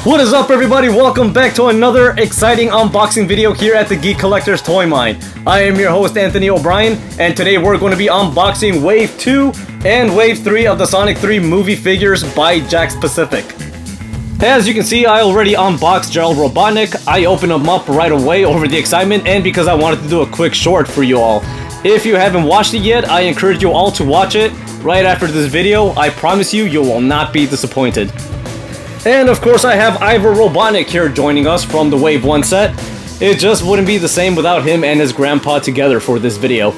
What is up, everybody? Welcome back to another exciting unboxing video here at the Geek Collector's Toy Mine. I am your host, Anthony O'Brien, and today we're going to be unboxing Wave 2 and Wave 3 of the Sonic 3 movie figures by Jakks Pacific. As you can see, I already unboxed Gerald Robotnik. I opened him up right away over the excitement and because I wanted to do a quick short for you all. If you haven't watched it yet, I encourage you all to watch it right after this video. I promise you, you will not be disappointed. And of course I have Ivor Robotnik here joining us from the Wave 1 set. It just wouldn't be the same without him and his grandpa together for this video.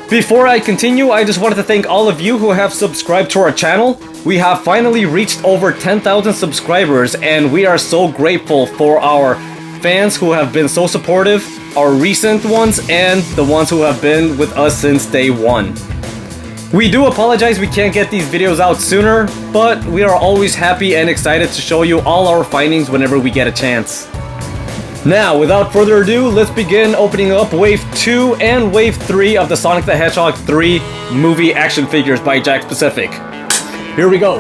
Before I continue, I just wanted to thank all of you who have subscribed to our channel. We have finally reached over 10,000 subscribers and we are so grateful for our fans who have been so supportive, our recent ones, and the ones who have been with us since day one. We do apologize we can't get these videos out sooner, but we are always happy and excited to show you all our findings whenever we get a chance. Now, without further ado, let's begin opening up Wave 2 and Wave 3 of the Sonic the Hedgehog 3 movie action figures by Jakks Pacific. Here we go.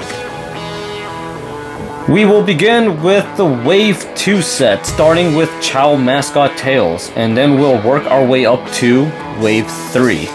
We will begin with the Wave 2 set, starting with Chow Mascot Tails, and then we'll work our way up to Wave 3.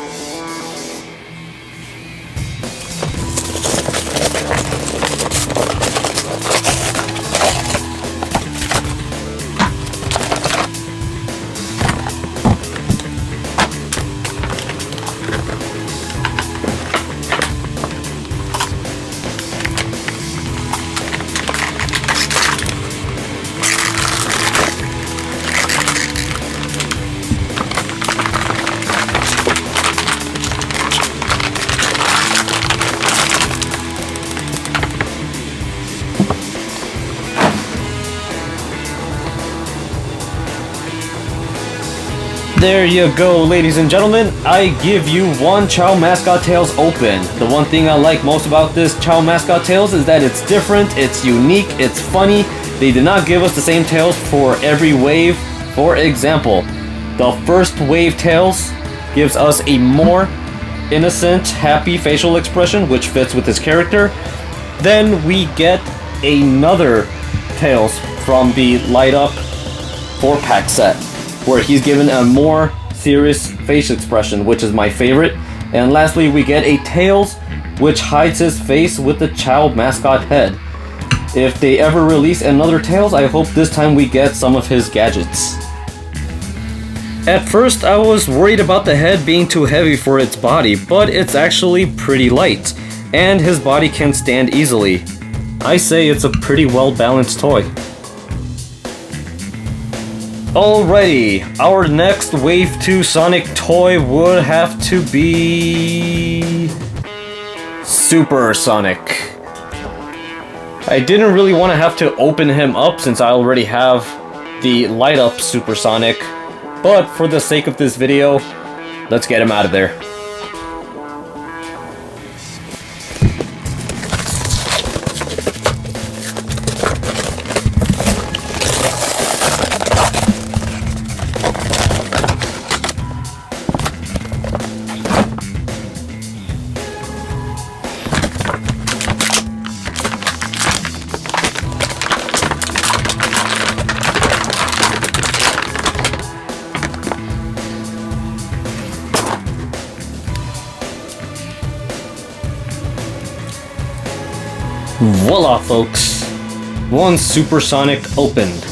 There you go, ladies and gentlemen. I give you one Chow Mascot Tails open. The one thing I like most about this Chow Mascot Tails is that it's different, it's unique, it's funny. They did not give us the same tails for every wave. For example, the first wave tails gives us a more innocent, happy facial expression, which fits with his character. Then we get another tails from the light up 4-pack set, where he's given a more serious face expression, which is my favorite. And lastly, we get a Tails, which hides his face with the Chow mascot head. If they ever release another Tails, I hope this time we get some of his gadgets. At first, I was worried about the head being too heavy for its body, but it's actually pretty light, and his body can stand easily. I say it's a pretty well-balanced toy. Alrighty, our next Wave 2 Sonic toy would have to be Super Sonic. I didn't really want to have to open him up since I already have the light up Super Sonic, but for the sake of this video, let's get him out of there. Voila, folks! One Super Sonic opened.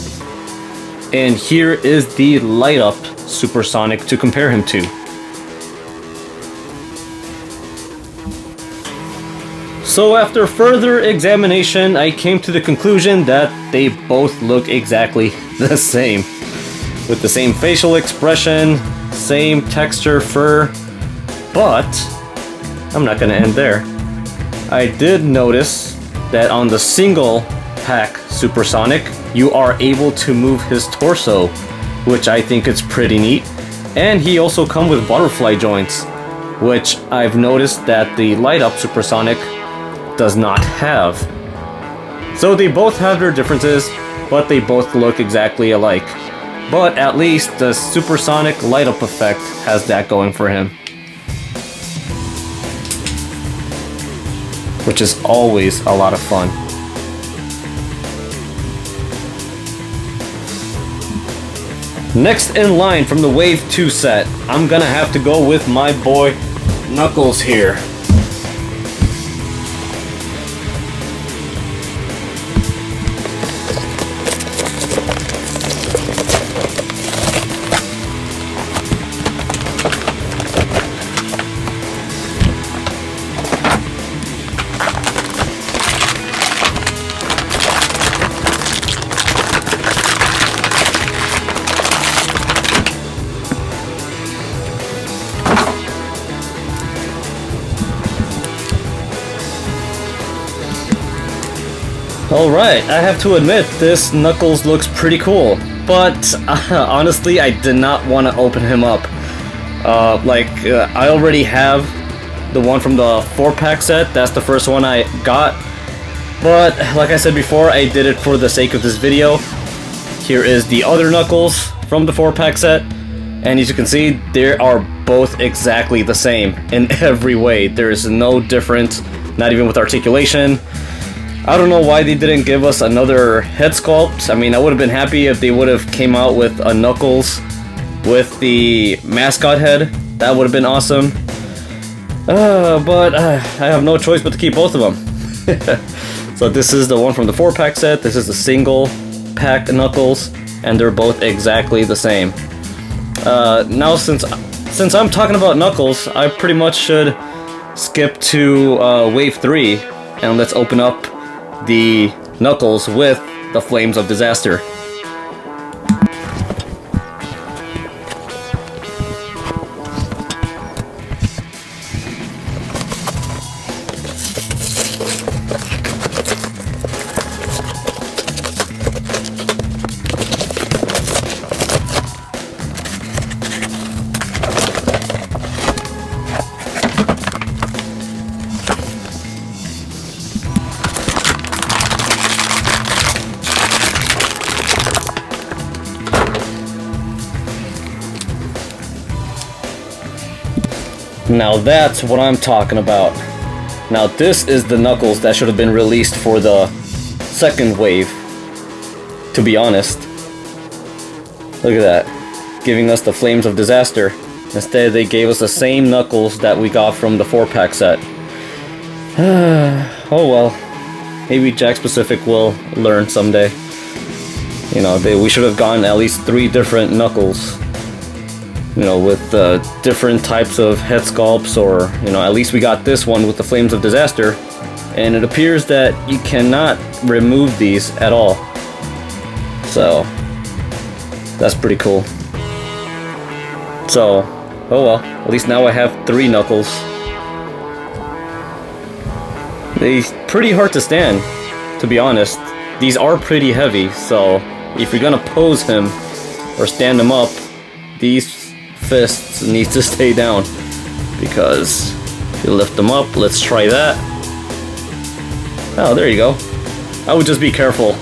And here is the light up Super Sonic to compare him to. So after further examination, I came to the conclusion that they both look exactly the same. With the same facial expression, same texture fur, but I'm not gonna end there. I did notice that on the single pack Super Sonic, you are able to move his torso, which I think is pretty neat. And he also comes with butterfly joints, which I've noticed that the light up Super Sonic does not have. So they both have their differences, but they both look exactly alike. But at least the Super Sonic light up effect has that going for him. which is always a lot of fun. Next in line from the Wave 2 set, I'm gonna have to go with my boy Knuckles here. Alright, I have to admit, this Knuckles looks pretty cool, but honestly, I did not want to open him up. I already have the one from the 4-pack set, that's the first one I got, but like I said before, I did it for the sake of this video. Here is the other Knuckles from the 4-pack set, and as you can see, they are both exactly the same in every way. There is no difference, not even with articulation. I don't know why they didn't give us another head sculpt. I mean, I would have been happy if they would have came out with a Knuckles with the mascot head. That would have been awesome. But I have no choice but to keep both of them. So this is the one from the 4-pack set. This is the single pack Knuckles, and they're both exactly the same. Now, since I'm talking about Knuckles, I pretty much should skip to Wave 3, and let's open up the Knuckles with the Flames of Disaster. Now that's what I'm talking about. Now this is the Knuckles that should have been released for the second wave, to be honest. Look at that, giving us the Flames of Disaster. Instead they gave us the same Knuckles that we got from the 4-pack set. Oh well, maybe Jakks Pacific will learn someday. You know, we should have gotten at least 3 different Knuckles. You know, with different types of head sculpts, or, you know, at least we got this one with the Flames of Disaster, and it appears that you cannot remove these at all. So, that's pretty cool. So, oh well, at least now I have 3 Knuckles. They're pretty hard to stand, to be honest. These are pretty heavy, so if you're gonna pose him or stand him up, these fists need to stay down, because if you lift them up, let's try that. Oh, there you go. I would just be careful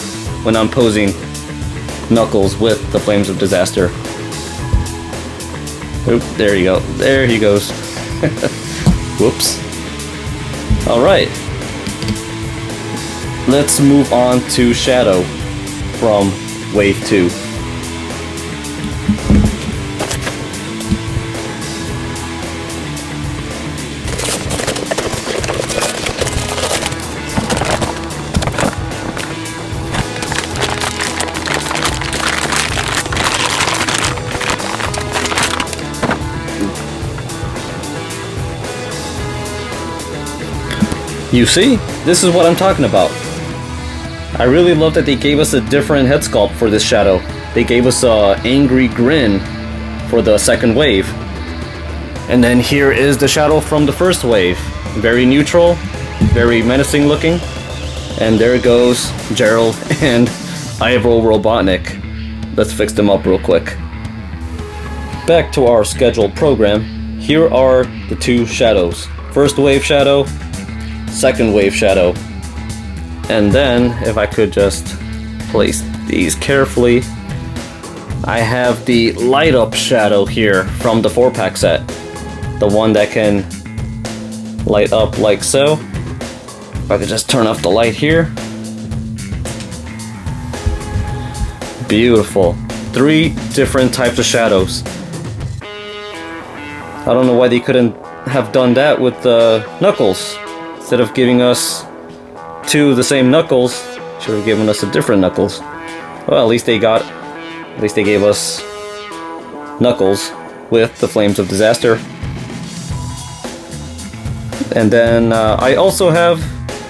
when I'm posing Knuckles with the Flames of Disaster. Oop, there you go. There he goes. Whoops. Alright. Let's move on to Shadow from Wave 2. You see? This is what I'm talking about. I really love that they gave us a different head sculpt for this Shadow. They gave us a angry grin for the second wave. And then here is the Shadow from the first wave. Very neutral, very menacing looking. And there goes Gerald and Ivor Robotnik. Let's fix them up real quick. Back to our scheduled program. Here are the 2 Shadows. First wave Shadow, second wave Shadow. And then, if I could just place these carefully, I have the light up Shadow here from the 4-pack set. The one that can light up like so. If I could just turn off the light here. Beautiful. 3 different types of shadows. I don't know why they couldn't have done that with Knuckles. Instead of giving us 2 of the same Knuckles, should have given us a different Knuckles. Well, at least they gave us Knuckles with the Flames of Disaster. And then I also have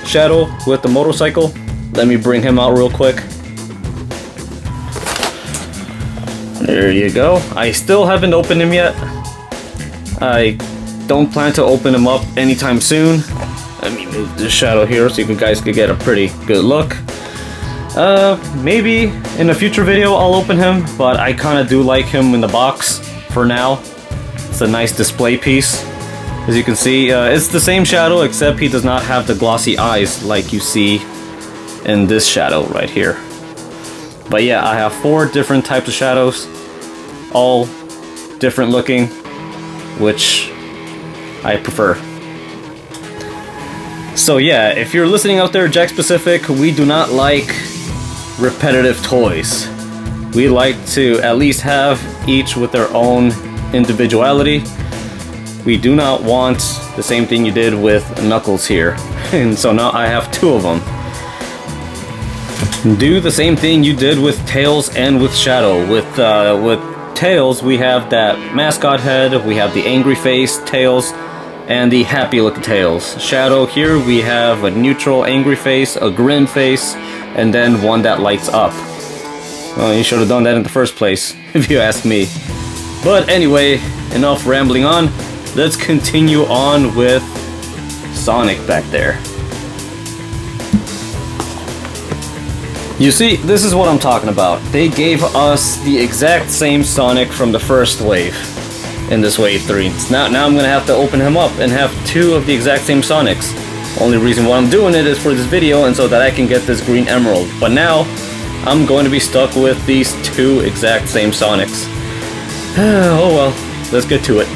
Shadow with the motorcycle. Let me bring him out real quick. There you go. I still haven't opened him yet. I don't plan to open him up anytime soon. Let me move this Shadow here so you guys can get a pretty good look. Maybe in a future video I'll open him, but I kind of do like him in the box for now. It's a nice display piece. As you can see, it's the same Shadow, except he does not have the glossy eyes like you see in this Shadow right here. But yeah, I have 4 different types of Shadows, all different looking, which I prefer. So yeah, if you're listening out there, Jakks Pacific, we do not like repetitive toys. We like to at least have each with their own individuality. We do not want the same thing you did with Knuckles here. And so now I have 2 of them. Do the same thing you did with Tails and with Shadow. With Tails, we have that mascot head, we have the angry face, Tails, and the happy looking Tails. Shadow here, we have a neutral angry face, a grin face, and then one that lights up. Well, you should have done that in the first place, if you ask me. But anyway, enough rambling on. Let's continue on with Sonic back there. You see, this is what I'm talking about. They gave us the exact same Sonic from the first wave in this wave 3. Now I'm gonna have to open him up and have 2 of the exact same Sonics. Only reason why I'm doing it is for this video and so that I can get this green emerald. But now, I'm going to be stuck with these 2 exact same Sonics. Oh well, let's get to it.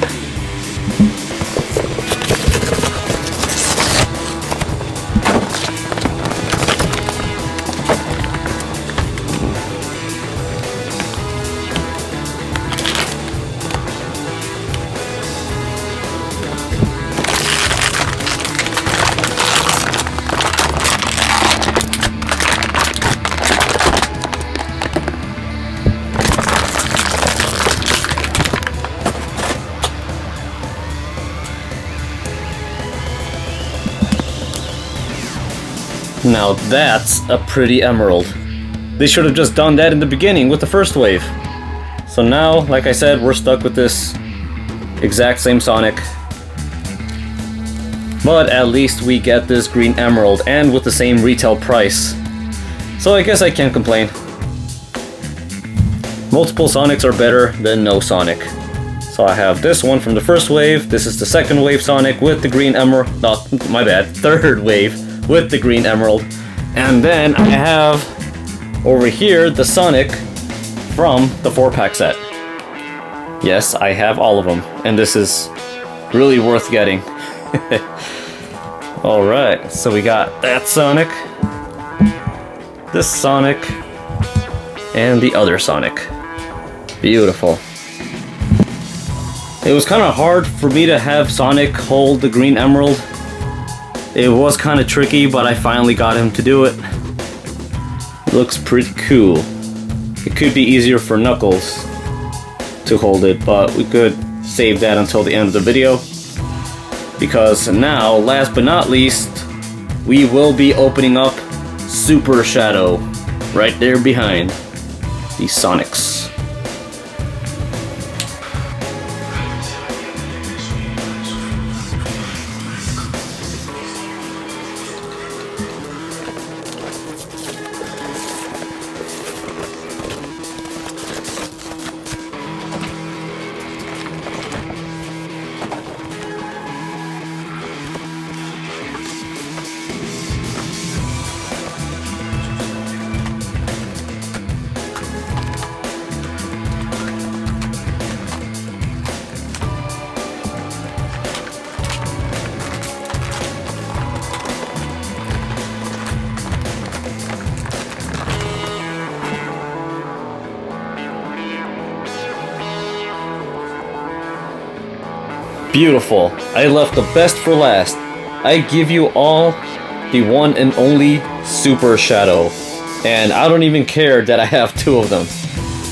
Now that's a pretty emerald. They should have just done that in the beginning with the first wave. So now, like I said, we're stuck with this exact same Sonic. But at least we get this green emerald and with the same retail price. So I guess I can't complain. Multiple Sonics are better than no Sonic. So I have this one from the first wave. This is the second wave Sonic with the green emerald. No, my bad. Third wave with the green emerald. And then I have over here the Sonic from the 4-pack set. Yes, I have all of them, and this is really worth getting. Alright, so we got that Sonic, this Sonic, and the other Sonic. Beautiful. It was kind of hard for me to have Sonic hold the green emerald. It was kind of tricky, but I finally got him to do it. It looks pretty cool. It could be easier for Knuckles to hold it, but we could save that until the end of the video. Because now, last but not least, we will be opening up Super Shadow right there behind these Sonics. beautiful. I left the best for last. I give you all the one and only Super Shadow. And I don't even care that I have two of them,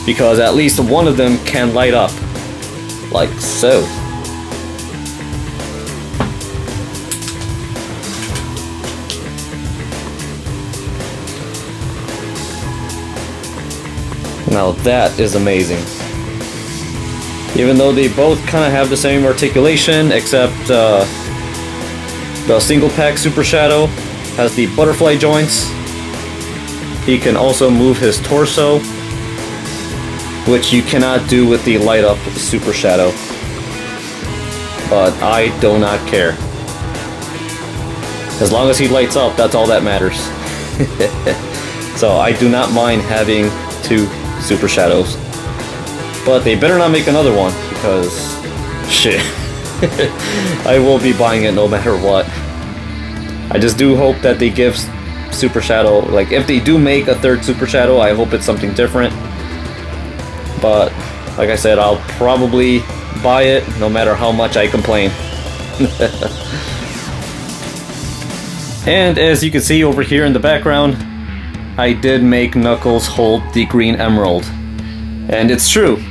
because at least one of them can light up. Like so. Now that is amazing. Even though they both kind of have the same articulation, except the single pack Super Shadow has the butterfly joints. He can also move his torso, which you cannot do with the light up Super Shadow. But I do not care. As long as he lights up, that's all that matters. So I do not mind having two Super Shadows. But they better not make another one, because shit. I will be buying it no matter what. I just do hope that they give Super Shadow, like if they do make a third Super Shadow, I hope it's something different. But like I said, I'll probably buy it no matter how much I complain. And as you can see over here in the background, I did make Knuckles hold the green emerald. And it's true.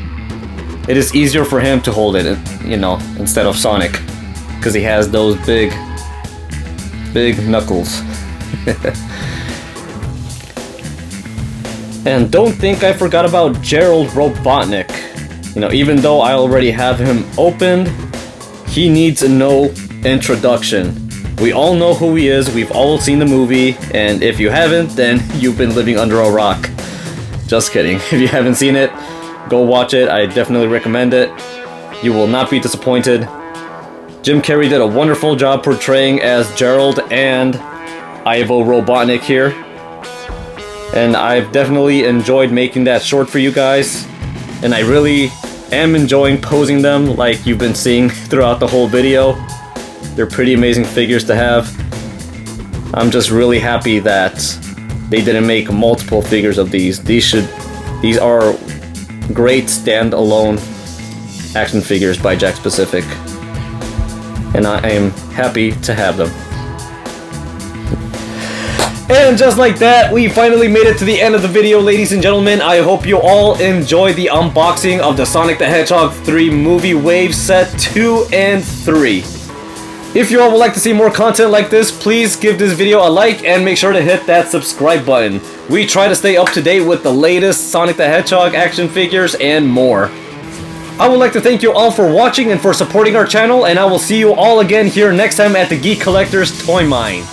It is easier for him to hold it, you know, instead of Sonic. Because he has those big knuckles. And don't think I forgot about Gerald Robotnik. You know, even though I already have him opened, he needs no introduction. We all know who he is, we've all seen the movie, and if you haven't, then you've been living under a rock. Just kidding. If you haven't seen it, go watch it. I definitely recommend it. You will not be disappointed. Jim Carrey did a wonderful job portraying as Gerald and Ivo Robotnik here. And I've definitely enjoyed making that short for you guys. And I really am enjoying posing them like you've been seeing throughout the whole video. They're pretty amazing figures to have. I'm just really happy that they didn't make multiple figures of these. These are great standalone action figures by Jakks Pacific. And I am happy to have them. And just like that, we finally made it to the end of the video, ladies and gentlemen. I hope you all enjoyed the unboxing of the Sonic the Hedgehog 3 movie wave set 2 and 3. If you all would like to see more content like this, please give this video a like and make sure to hit that subscribe button. We try to stay up to date with the latest Sonic the Hedgehog action figures and more. I would like to thank you all for watching and for supporting our channel, and I will see you all again here next time at the Geek Collector's Toy Mine.